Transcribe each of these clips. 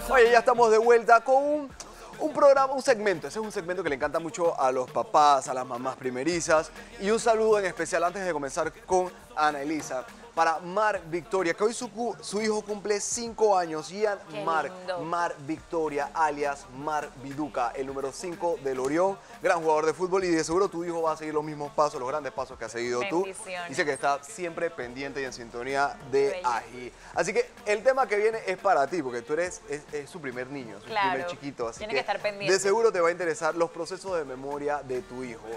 Oye, ya estamos de vuelta con un programa, un segmento. Ese es un segmento que le encanta mucho a los papás, a las mamás primerizas. Y un saludo en especial antes de comenzar con Ana Elisa. Para Mar Victoria, que hoy su hijo cumple 5 años. Ian Mar Victoria, alias Mar Viduca, el número 5 del Orión. Gran jugador de fútbol y de seguro tu hijo va a seguir los mismos pasos, los grandes pasos que has seguido tú. Dice que está siempre pendiente y en sintonía de Ají. Así que el tema que viene es para ti, porque tú eres es su primer niño, su primer chiquito. Así tiene que estar pendiente. De seguro te va a interesar los procesos de memoria de tu hijo.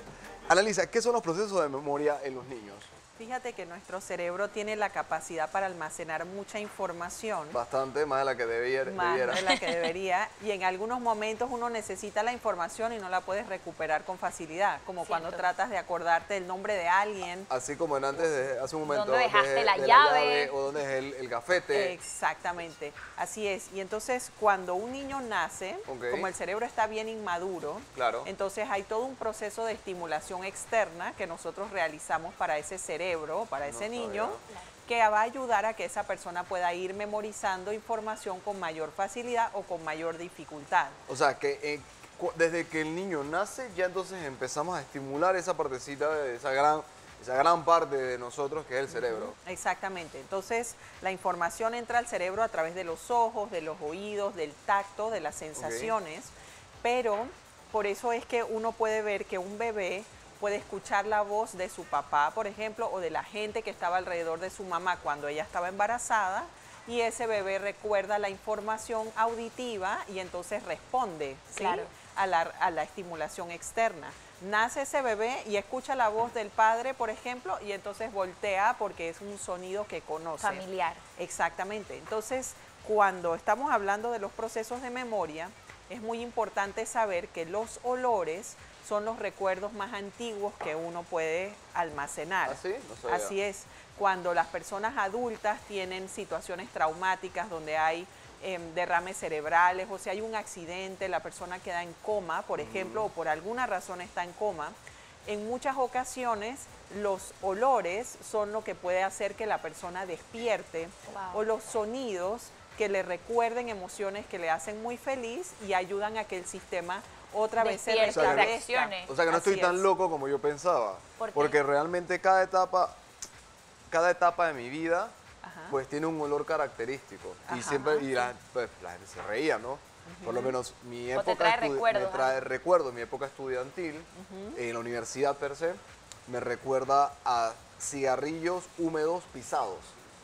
Analiza, ¿qué son los procesos de memoria en los niños? Fíjate que nuestro cerebro tiene la capacidad para almacenar mucha información. Bastante, más de la que debiera. Más de la que debería. Y en algunos momentos uno necesita la información y no la puedes recuperar con facilidad. Como cuando tratas de acordarte el nombre de alguien. Así como en hace un momento. ¿Dónde dejaste la llave? O dónde es el gafete. Exactamente, así es. Y entonces cuando un niño nace, como el cerebro está bien inmaduro, entonces hay todo un proceso de estimulación externa que nosotros realizamos para ese cerebro, para ese niño, que va a ayudar a que esa persona pueda ir memorizando información con mayor facilidad o con mayor dificultad. O sea, que desde que el niño nace, ya entonces empezamos a estimular esa partecita de esa gran parte de nosotros que es el cerebro. Exactamente. Entonces, la información entra al cerebro a través de los ojos, de los oídos, del tacto, de las sensaciones, pero por eso es que uno puede ver que un bebé puede escuchar la voz de su papá, por ejemplo, o de la gente que estaba alrededor de su mamá cuando ella estaba embarazada, y ese bebé recuerda la información auditiva y entonces responde a la estimulación externa. Nace ese bebé y escucha la voz del padre, por ejemplo, y entonces voltea porque es un sonido que conoce. Familiar. Exactamente. Entonces, cuando estamos hablando de los procesos de memoria, es muy importante saber que los olores son los recuerdos más antiguos que uno puede almacenar. ¿Ah, sí? No sabía. Así es. Cuando las personas adultas tienen situaciones traumáticas donde hay derrames cerebrales o si hay un accidente, la persona queda en coma, por ejemplo, o por alguna razón está en coma, en muchas ocasiones los olores son lo que puede hacer que la persona despierte o los sonidos que le recuerden emociones que le hacen muy feliz y ayudan a que el sistema otra vez se restablezca. O sea que no estoy tan loco como yo pensaba. Porque realmente cada etapa de mi vida pues tiene un olor característico. Y siempre pues, la gente se reía, ¿no? Por lo menos mi época me trae recuerdos. Mi época estudiantil en la universidad per se me recuerda a cigarrillos húmedos pisados.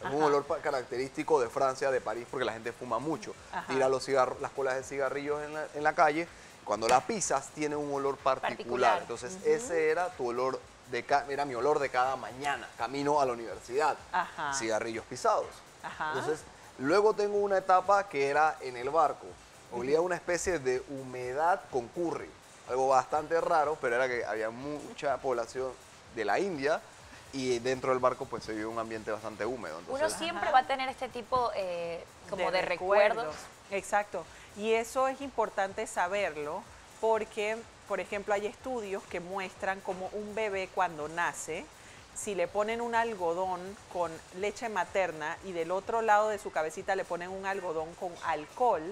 Es un olor característico de Francia, de París, porque la gente fuma mucho. Tira las colas de cigarrillos en la calle. Cuando la pisas, tiene un olor particular. Entonces, ese era tu olor, era mi olor de cada mañana, camino a la universidad. Cigarrillos pisados. Entonces, luego tengo una etapa que era en el barco. Olía una especie de humedad con curry. Algo bastante raro, pero era que había mucha población de la India. Y dentro del barco pues se vive un ambiente bastante húmedo. Entonces, uno siempre va a tener este tipo como de recuerdos. Exacto. Y eso es importante saberlo porque, por ejemplo, hay estudios que muestran como un bebé cuando nace, si le ponen un algodón con leche materna y del otro lado de su cabecita le ponen un algodón con alcohol,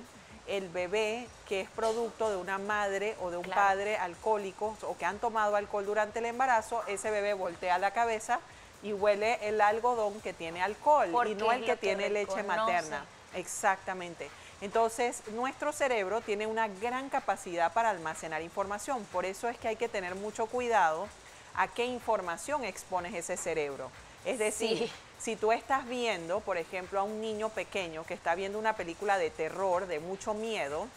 el bebé que es producto de una madre o de un padre alcohólicos o que han tomado alcohol durante el embarazo, ese bebé voltea la cabeza y huele el algodón que tiene alcohol y no el que tiene leche materna. Exactamente. Entonces, nuestro cerebro tiene una gran capacidad para almacenar información. Por eso es que hay que tener mucho cuidado a qué información expones ese cerebro. Es decir, si tú estás viendo, por ejemplo, a un niño pequeño que está viendo una película de terror, de mucho miedo,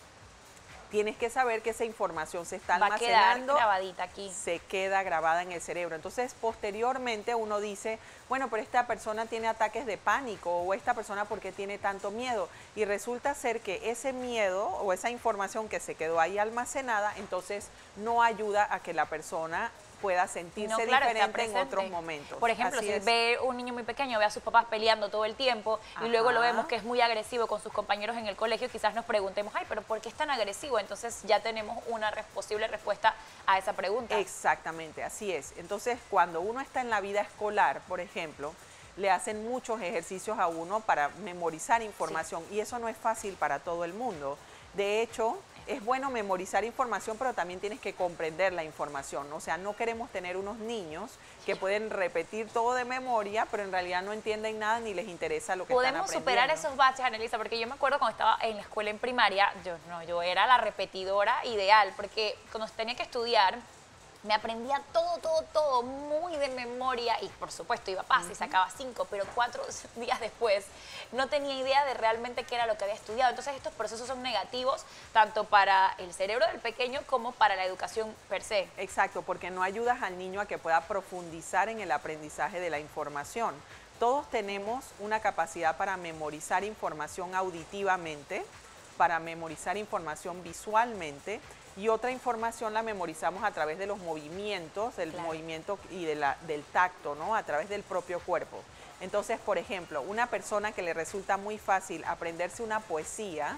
tienes que saber que esa información se está almacenando, va a quedar grabadita aquí. Se queda grabada en el cerebro. Entonces, posteriormente uno dice, bueno, pero esta persona tiene ataques de pánico o esta persona ¿por qué tiene tanto miedo? Y resulta ser que ese miedo o esa información que se quedó ahí almacenada, entonces no ayuda a que la persona pueda sentirse diferente en otros momentos. Por ejemplo, si ve un niño muy pequeño, ve a sus papás peleando todo el tiempo y luego lo vemos que es muy agresivo con sus compañeros en el colegio, quizás nos preguntemos, ay, pero ¿por qué es tan agresivo? Entonces ya tenemos una posible respuesta a esa pregunta. Exactamente, así es. Entonces, cuando uno está en la vida escolar, por ejemplo, le hacen muchos ejercicios a uno para memorizar información y eso no es fácil para todo el mundo. De hecho, es bueno memorizar información, pero también tienes que comprender la información. O sea, no queremos tener unos niños que pueden repetir todo de memoria, pero en realidad no entienden nada ni les interesa lo que están aprendiendo. Podemos superar esos baches, Anelisa, porque yo me acuerdo cuando estaba en la escuela en primaria, yo era la repetidora ideal, porque cuando tenía que estudiar, me aprendía todo muy de memoria y por supuesto iba a paz y sacaba 5, pero 4 días después no tenía idea de realmente qué era lo que había estudiado. Entonces estos procesos son negativos tanto para el cerebro del pequeño como para la educación per se. Exacto, porque no ayudas al niño a que pueda profundizar en el aprendizaje de la información. Todos tenemos una capacidad para memorizar información auditivamente, para memorizar información visualmente, y otra información la memorizamos a través de los movimientos, del movimiento y del tacto, ¿no? A través del propio cuerpo. Entonces, por ejemplo, una persona que le resulta muy fácil aprenderse una poesía,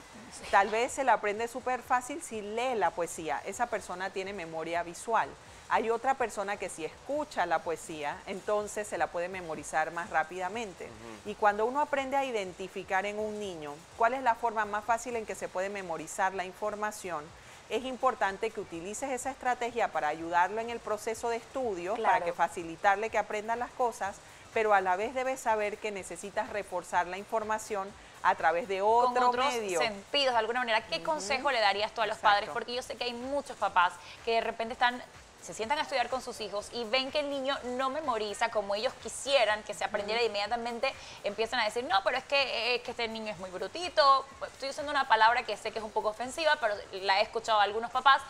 tal vez se la aprende súper fácil si lee la poesía. Esa persona tiene memoria visual. Hay otra persona que si escucha la poesía, entonces se la puede memorizar más rápidamente. Y cuando uno aprende a identificar en un niño cuál es la forma más fácil en que se puede memorizar la información, es importante que utilices esa estrategia para ayudarlo en el proceso de estudio, para que facilitarle que aprenda las cosas, pero a la vez debes saber que necesitas reforzar la información a través de otro medio. Con otros sentidos, de alguna manera. ¿Qué consejo le darías tú a los padres? Porque yo sé que hay muchos papás que de repente se sientan a estudiar con sus hijos y ven que el niño no memoriza como ellos quisieran que se aprendiera, inmediatamente empiezan a decir, no, pero es que este niño es muy brutito. Estoy usando una palabra que sé que es un poco ofensiva, pero la he escuchado a algunos papás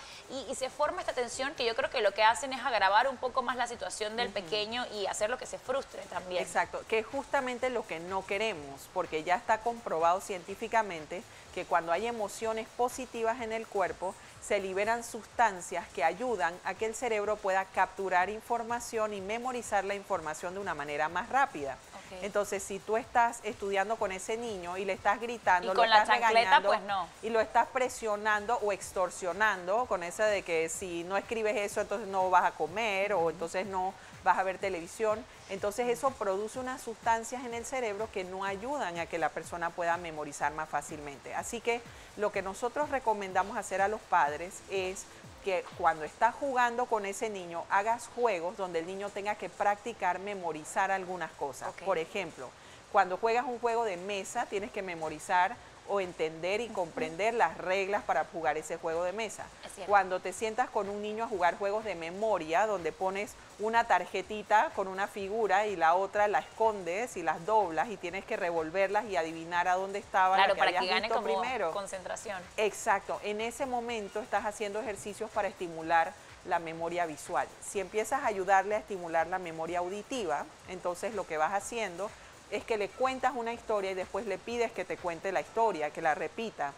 y se forma esta tensión que yo creo que lo que hacen es agravar un poco más la situación del pequeño y hacerlo que se frustre también. Exacto, que es justamente lo que no queremos, porque ya está comprobado científicamente que cuando hay emociones positivas en el cuerpo, se liberan sustancias que ayudan a que el cerebro pueda capturar información y memorizar la información de una manera más rápida. Entonces, si tú estás estudiando con ese niño y le estás gritando, y con lo estás la chancleta, regañando, pues no. y lo estás presionando o extorsionando con eso de que si no escribes eso, entonces no vas a comer o entonces no vas a ver televisión. Entonces eso produce unas sustancias en el cerebro que no ayudan a que la persona pueda memorizar más fácilmente. Así que lo que nosotros recomendamos hacer a los padres es que cuando estás jugando con ese niño, hagas juegos donde el niño tenga que practicar memorizar algunas cosas. Por ejemplo, cuando juegas un juego de mesa, tienes que memorizar o entender y comprender las reglas para jugar ese juego de mesa. Cuando te sientas con un niño a jugar juegos de memoria, donde pones una tarjetita con una figura y la otra la escondes y las doblas y tienes que revolverlas y adivinar a dónde estaba la que para habías que gane visto como primero. Concentración. Exacto. En ese momento estás haciendo ejercicios para estimular la memoria visual. Si empiezas a ayudarle a estimular la memoria auditiva, entonces lo que vas haciendo es que le cuentas una historia y después le pides que te cuente la historia, que la repita.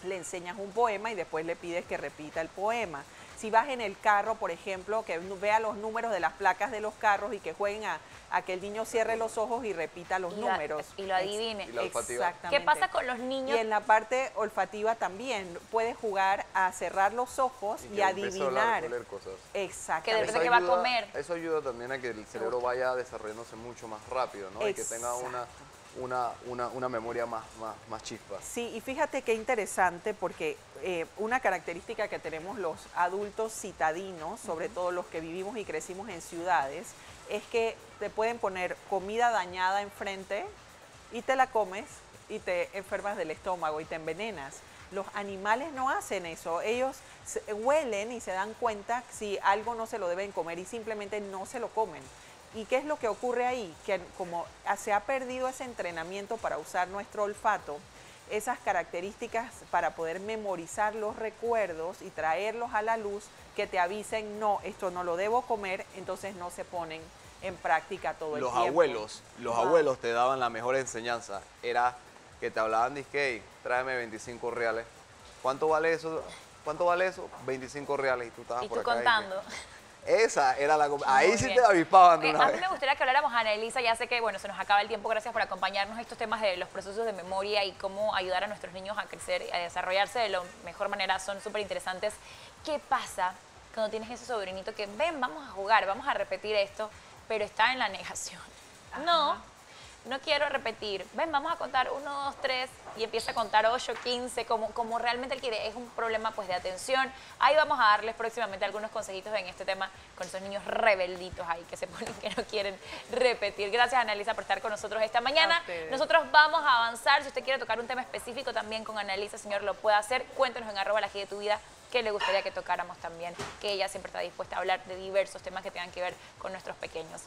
Le enseñas un poema y después le pides que repita el poema. Si vas en el carro, por ejemplo, que vea los números de las placas de los carros y que jueguen a que el niño cierre los ojos y repita los números. Y lo adivine. Exactamente. ¿Qué pasa con los niños? Y en la parte olfativa también puedes jugar a cerrar los ojos y adivinar. Exacto. Que de repente que va a comer. Eso ayuda también a que el cerebro vaya desarrollándose mucho más rápido, ¿no? Y que tenga una memoria más chispa. Sí, y fíjate qué interesante porque una característica que tenemos los adultos citadinos, sobre todo los que vivimos y crecimos en ciudades, es que te pueden poner comida dañada enfrente y te la comes y te enfermas del estómago y te envenenas. Los animales no hacen eso, ellos huelen y se dan cuenta si algo no se lo deben comer y simplemente no se lo comen. ¿Y qué es lo que ocurre ahí? Que como se ha perdido ese entrenamiento para usar nuestro olfato, esas características para poder memorizar los recuerdos y traerlos a la luz, que te avisen, no, esto no lo debo comer, entonces no se ponen en práctica todo el tiempo. Los abuelos te daban la mejor enseñanza, era que te hablaban de que, tráeme 25 reales. ¿Cuánto vale eso? ¿Cuánto vale eso? 25 reales. Y tú estabas por acá contando. Esa era la... Ahí sí te avispaban de una A vez. mí me gustaría que habláramos, Anelisa, ya sé que bueno, se nos acaba el tiempo, gracias por acompañarnos en estos temas de los procesos de memoria y cómo ayudar a nuestros niños a crecer y a desarrollarse de la mejor manera, son súper interesantes. ¿Qué pasa cuando tienes ese sobrinito que, ven, vamos a jugar, vamos a repetir esto, pero está en la negación? no quiero repetir. Ven, vamos a contar 1, 2, 3 y empieza a contar 8, 15, como realmente él quiere. Es un problema pues de atención. Ahí vamos a darles próximamente algunos consejitos en este tema con esos niños rebelditos ahí que se ponen que no quieren repetir. Gracias, Annalisa, por estar con nosotros esta mañana. Nosotros vamos a avanzar. Si usted quiere tocar un tema específico también con Annalisa, señor, lo puede hacer. Cuéntenos en @laGDTuVida que le gustaría que tocáramos también, que ella siempre está dispuesta a hablar de diversos temas que tengan que ver con nuestros pequeños.